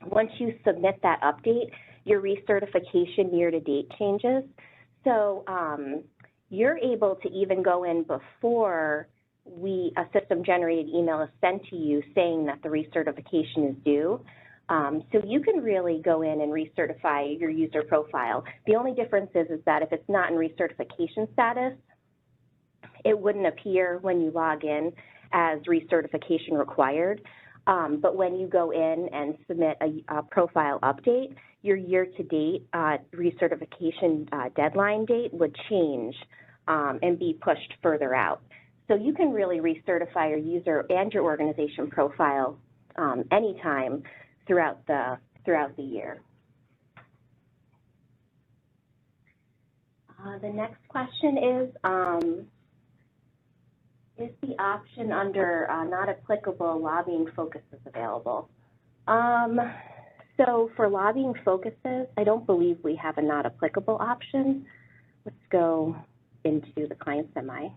once you submit that update, your recertification year-to-date changes. So you're able to even go in before a system-generated email is sent to you saying that the recertification is due. So you can really go in and recertify your user profile. The only difference is that if it's not in recertification status, it wouldn't appear when you log in as recertification required. But when you go in and submit a profile update, your year-to-date recertification deadline date would change and be pushed further out. So you can really recertify your user and your organization profile anytime throughout the year. The next question is the option under not applicable lobbying focuses available? So for lobbying focuses, I don't believe we have a not applicable option. Let's go into the client semi.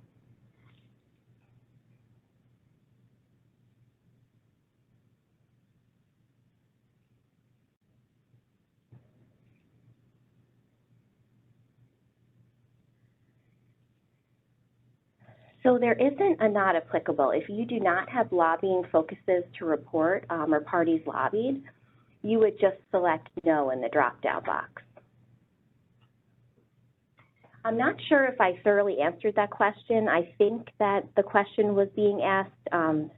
So there isn't a not applicable. If you do not have lobbying focuses to report or parties lobbied, you would just select no in the drop-down box. I'm not sure if I thoroughly answered that question. I think that the question was being asked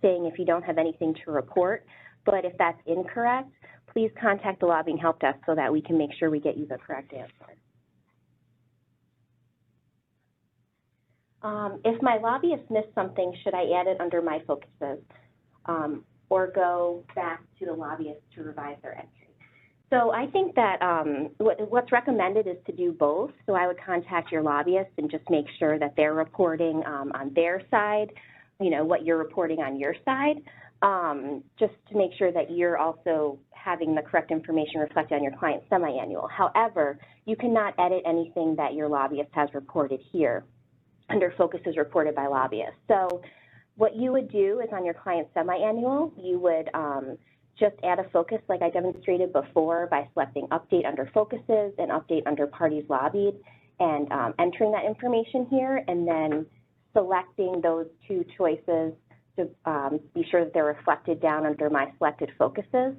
saying if you don't have anything to report, but if that's incorrect, please contact the Lobbying Help Desk so that we can make sure we get you the correct answer. If my lobbyist missed something, should I add it under my focuses or go back to the lobbyist to revise their entry? So I think that what's recommended is to do both. So I would contact your lobbyist and just make sure that they're reporting on their side, you know, what you're reporting on your side, just to make sure that you're also having the correct information reflected on your client semi-annual. However, you cannot edit anything that your lobbyist has reported here. under focuses reported by lobbyists. So what you would do is on your client semi-annual, you would just add a focus like I demonstrated before by selecting update under focuses and update under parties lobbied and entering that information here, and then selecting those two choices to be sure that they're reflected down under my selected focuses.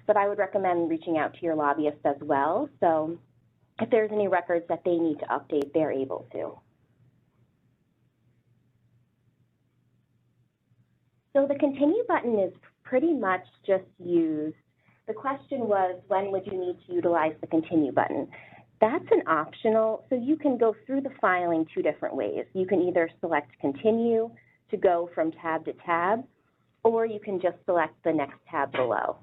But I would recommend reaching out to your lobbyist as well. So if there's any records that they need to update, they're able to. So the continue button is pretty much just used. The question was, when would you need to utilize the continue button? That's an optional, so you can go through the filing two different ways. You can either select continue to go from tab to tab, or you can just select the next tab below.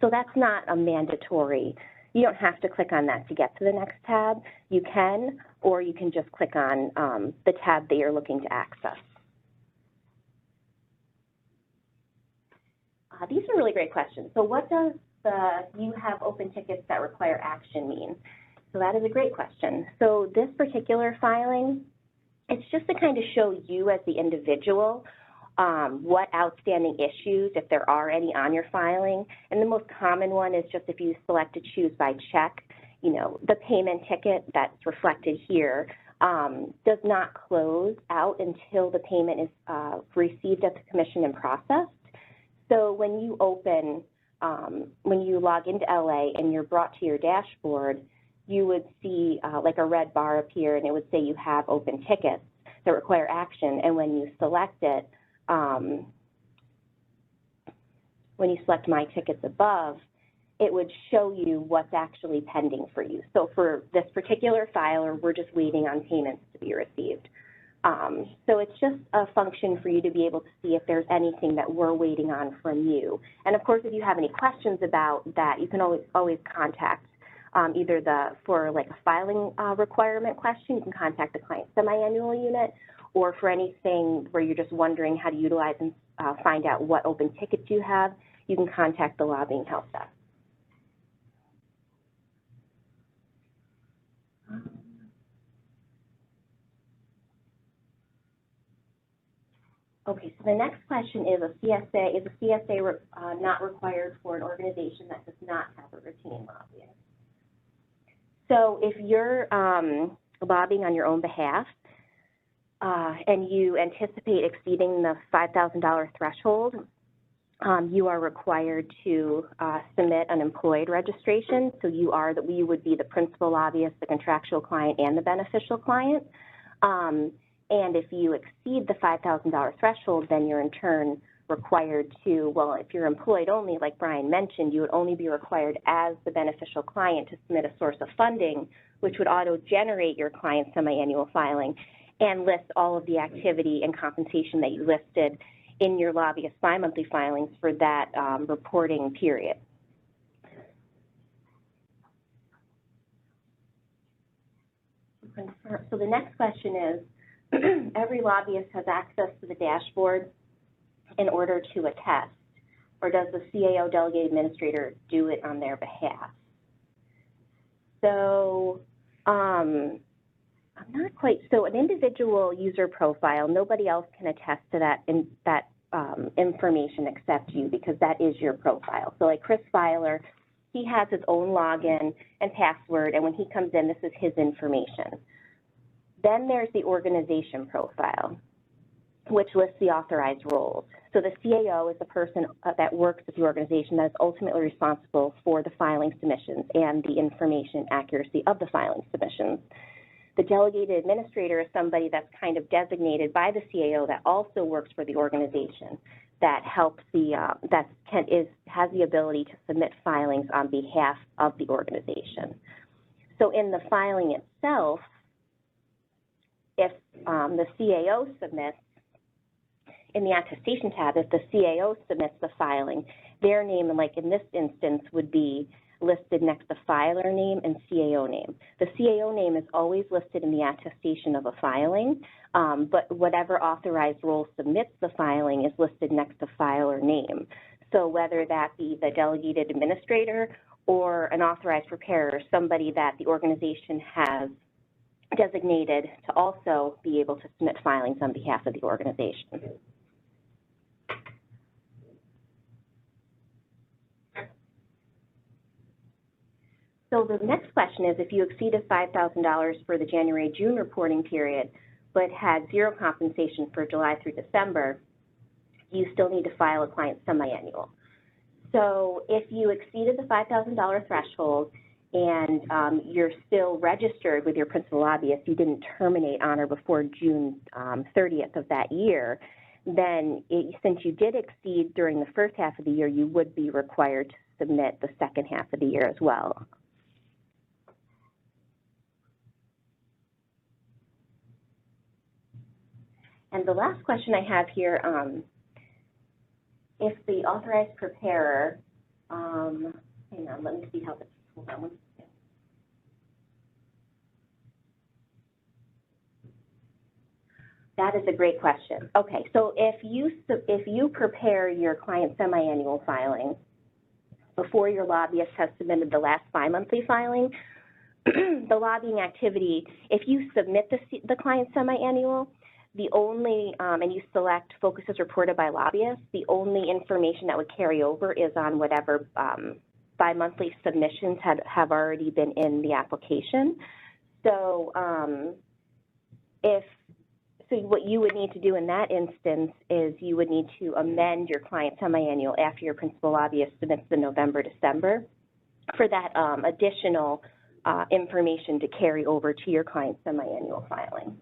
So that's not a mandatory. You don't have to click on that to get to the next tab. You can, or you can just click on the tab that you're looking to access. These are really great questions. So what does you have open tickets that require action mean? So that is a great question. So this particular filing, it's just to kind of show you as the individual what outstanding issues, if there are any on your filing. And the most common one is just if you select to choose by check, you know, the payment ticket that's reflected here does not close out until the payment is received at the commission and processed. So when you open, when you log into LA and you're brought to your dashboard, you would see like a red bar appear, and it would say you have open tickets that require action. And when you select it, when you select My Tickets above, it would show you what's actually pending for you. So for this particular filer, we're just waiting on payments to be received. So it's just a function for you to be able to see if there's anything that we're waiting on from you. And of course, if you have any questions about that, you can always contact either for like a filing requirement question, you can contact the client semi-annual unit, or for anything where you're just wondering how to utilize and find out what open tickets you have, you can contact the lobbying help desk. Okay, so the next question is a CSA not required for an organization that does not have a routine lobbyist? So if you're lobbying on your own behalf and you anticipate exceeding the $5,000 threshold, you are required to submit an employed registration. So you would be the principal lobbyist, the contractual client, and the beneficial client. And if you exceed the $5,000 threshold, then you're in turn required to, well, if you're employed only, like Brian mentioned, you would only be required as the beneficial client to submit a source of funding, which would auto-generate your client's semi-annual filing and list all of the activity and compensation that you listed in your lobbyist bi-monthly filings for that reporting period. So the next question is, every lobbyist has access to the dashboard in order to attest, or does the CAO delegated administrator do it on their behalf? So I'm not quite, so an individual user profile, nobody else can attest to that information except you, because that is your profile. So like Chris Filer, he has his own login and password, and when he comes in, this is his information. Then there's the organization profile, which lists the authorized roles. So the CAO is the person that works with the organization that is ultimately responsible for the filing submissions and the information accuracy of the filing submissions. The delegated administrator is somebody that's kind of designated by the CAO that also works for the organization, that helps has the ability to submit filings on behalf of the organization. So in the filing itself, if the CAO submits, in the attestation tab, if the CAO submits the filing, their name, like in this instance, would be listed next to filer name and CAO name. The CAO name is always listed in the attestation of a filing, but whatever authorized role submits the filing is listed next to filer name. So whether that be the delegated administrator or an authorized preparer, somebody that the organization has designated to also be able to submit filings on behalf of the organization. So the next question is, if you exceeded $5,000 for the January-June reporting period, but had zero compensation for July through December, you still need to file a client semi-annual. So if you exceeded the $5,000 threshold and you're still registered with your principal lobbyist, you didn't terminate on or before June 30th of that year, then since you did exceed during the first half of the year, you would be required to submit the second half of the year as well. And the last question I have here, if the authorized preparer, hang on, let me see how this, hold on one second. That is a great question. Okay, so if you prepare your client semi-annual filing before your lobbyist has submitted the last bi-monthly filing, the lobbying activity, if you submit the client semi-annual, the only, and you select focus as reported by lobbyists, the only information that would carry over is on whatever bi-monthly submissions have already been in the application. So so what you would need to do in that instance is you would need to amend your client semi-annual after your principal lobbyist submits the November, December for that additional information to carry over to your client semi-annual filing.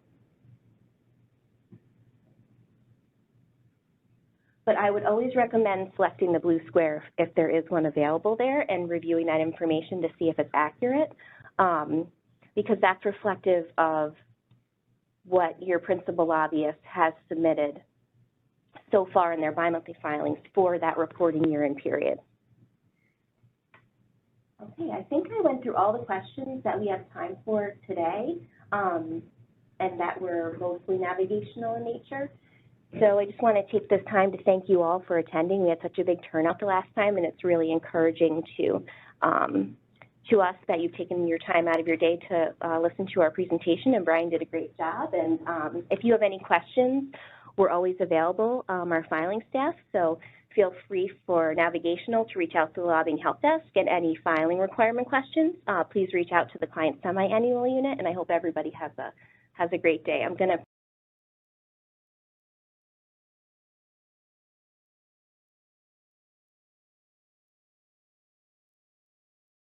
But I would always recommend selecting the blue square if there is one available there and reviewing that information to see if it's accurate, because that's reflective of what your principal lobbyist has submitted so far in their bi-monthly filings for that reporting year and period. Okay, I think I went through all the questions that we have time for today, and that were mostly navigational in nature. So I just want to take this time to thank you all for attending. We had such a big turnout the last time, and it's really encouraging to us that you've taken your time out of your day to listen to our presentation, and Brian did a great job. And if you have any questions, we're always available, our filing staff, so feel free for navigational to reach out to the lobbying help desk, and any filing requirement questions, please reach out to the client semi-annual unit, and I hope everybody has a great day. I'm going to